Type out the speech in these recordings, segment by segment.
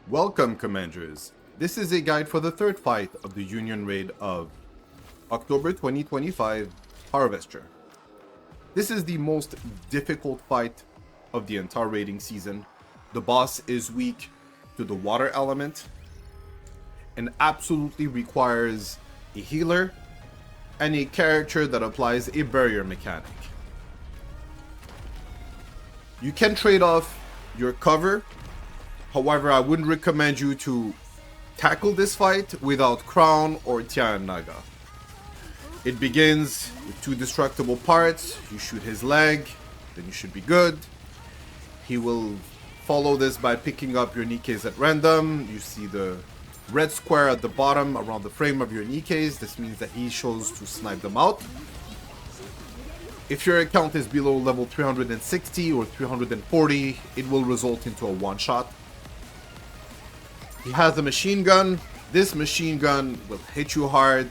Welcome, Commanders. This is a guide for the third fight of the Union Raid of October 2025 Harvester. This is the most difficult fight of the entire raiding season. The boss is weak to the water element and absolutely requires a healer and a character that applies a barrier mechanic. You can trade off your cover. However, I wouldn't recommend you to tackle this fight without Crown or Tia and Naga. It begins with two destructible parts. You shoot his leg, then you should be good. He will follow this by picking up your NIKKEs at random. You see the red square at the bottom around the frame of your NIKKEs. This means that he chose to snipe them out. If your account is below level 360 or 340, it will result into a one-shot. He has a machine gun. This machine gun will hit you hard.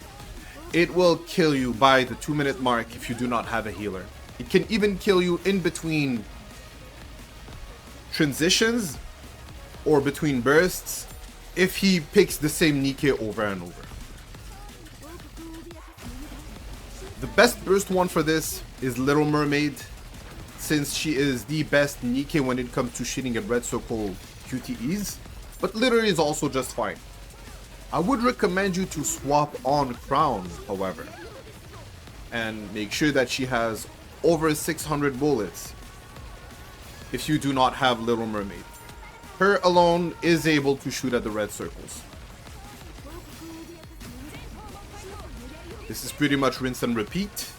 It will kill you by the 2-minute mark if you do not have a healer. It can even kill you in between transitions or between bursts if he picks the same NIKKE over and over. The best burst one for this is Little Mermaid, since she is the best NIKKE when it comes to shooting at red circle QTEs, but Litter is also just fine. I would recommend you to swap on Crown, however, and make sure that she has over 600 bullets if you do not have Little Mermaid. Her alone is able to shoot at the red circles. This is pretty much rinse and repeat.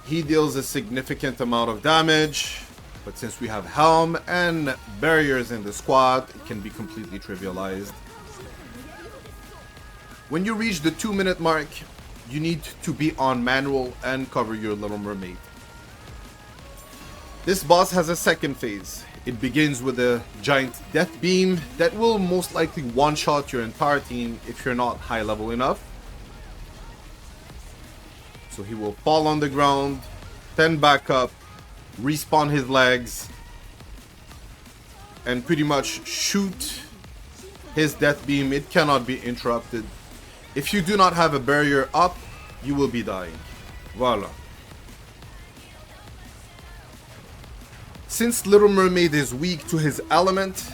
He deals a significant amount of damage, but since we have Helm and barriers in the squad, it can be completely trivialized. When you reach the 2-minute mark, you need to be on manual and cover your Little Mermaid. This boss has a second phase. It begins with a giant death beam that will most likely one-shot your entire team if you're not high level enough. So he will fall on the ground, then back up, respawn his legs, and pretty much shoot his death beam. It cannot be interrupted. If you do not have a barrier up, you will be dying. Voila. Since Little Mermaid is weak to his element,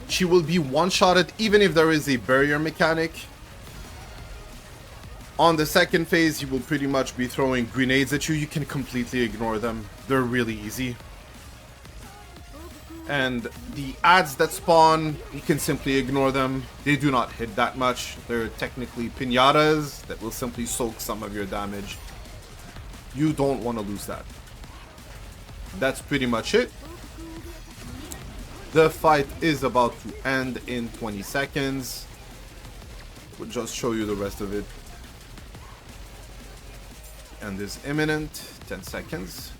she will be one-shotted even if there is a barrier mechanic. On the second phase, he will pretty much be throwing grenades at you. You can completely ignore them. They're really easy. And the ads that spawn, you can simply ignore them. They do not hit that much. They're technically piñatas that will simply soak some of your damage. You don't want to lose that. That's pretty much it. The fight is about to end in 20 seconds. We'll just show you the rest of it. End is imminent. 10 seconds.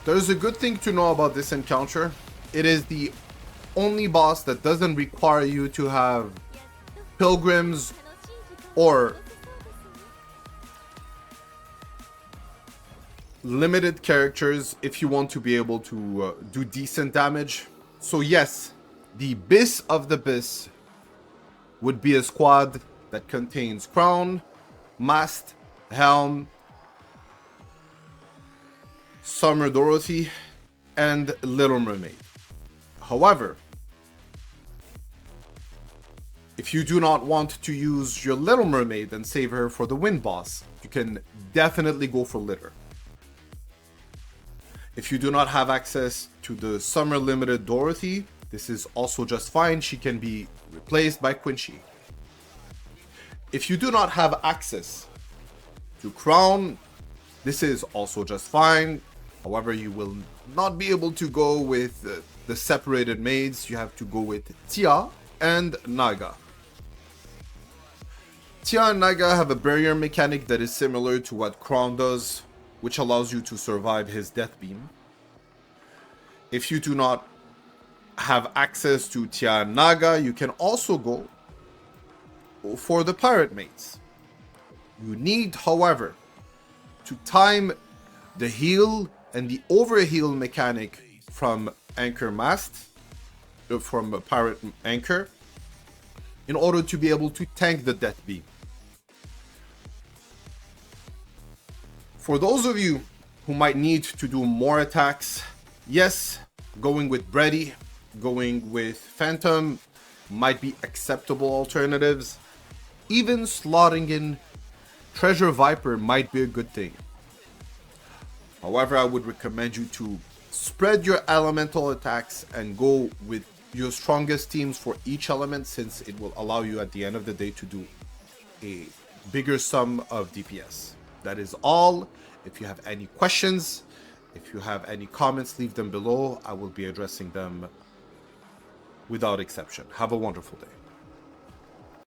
There's a good thing to know about this encounter. It is the only boss that doesn't require you to have pilgrims or limited characters if you want to be able to do decent damage. So yes, the Bis of the Bis would be a squad that contains Crown, Mast, Helm, Summer Dorothy, and Little Mermaid. However, if you do not want to use your Little Mermaid and save her for the Wind boss, you can definitely go for Litter. If you do not have access to the Summer Limited Dorothy, this is also just fine. She can be replaced by Quincy. If you do not have access to Crown, this is also just fine. However, you will not be able to go with the separated maids. You have to go with Tia and Naga. Tia and Naga have a barrier mechanic that is similar to what Crown does, which allows you to survive his death beam. If you do not have access to Tia and Naga, you can also go for the pirate mates. You need, however, to time the heal and the overheal mechanic from Anchor Mast, from Pirate Anchor, in order to be able to tank the Death Beam. For those of you who might need to do more attacks, yes, going with Brady, going with Phantom might be acceptable alternatives. Even slotting in Treasure Viper might be a good thing. However, I would recommend you to spread your elemental attacks and go with your strongest teams for each element, since it will allow you at the end of the day to do a bigger sum of DPS. That is all. If you have any questions, if you have any comments, leave them below. I will be addressing them without exception. Have a wonderful day.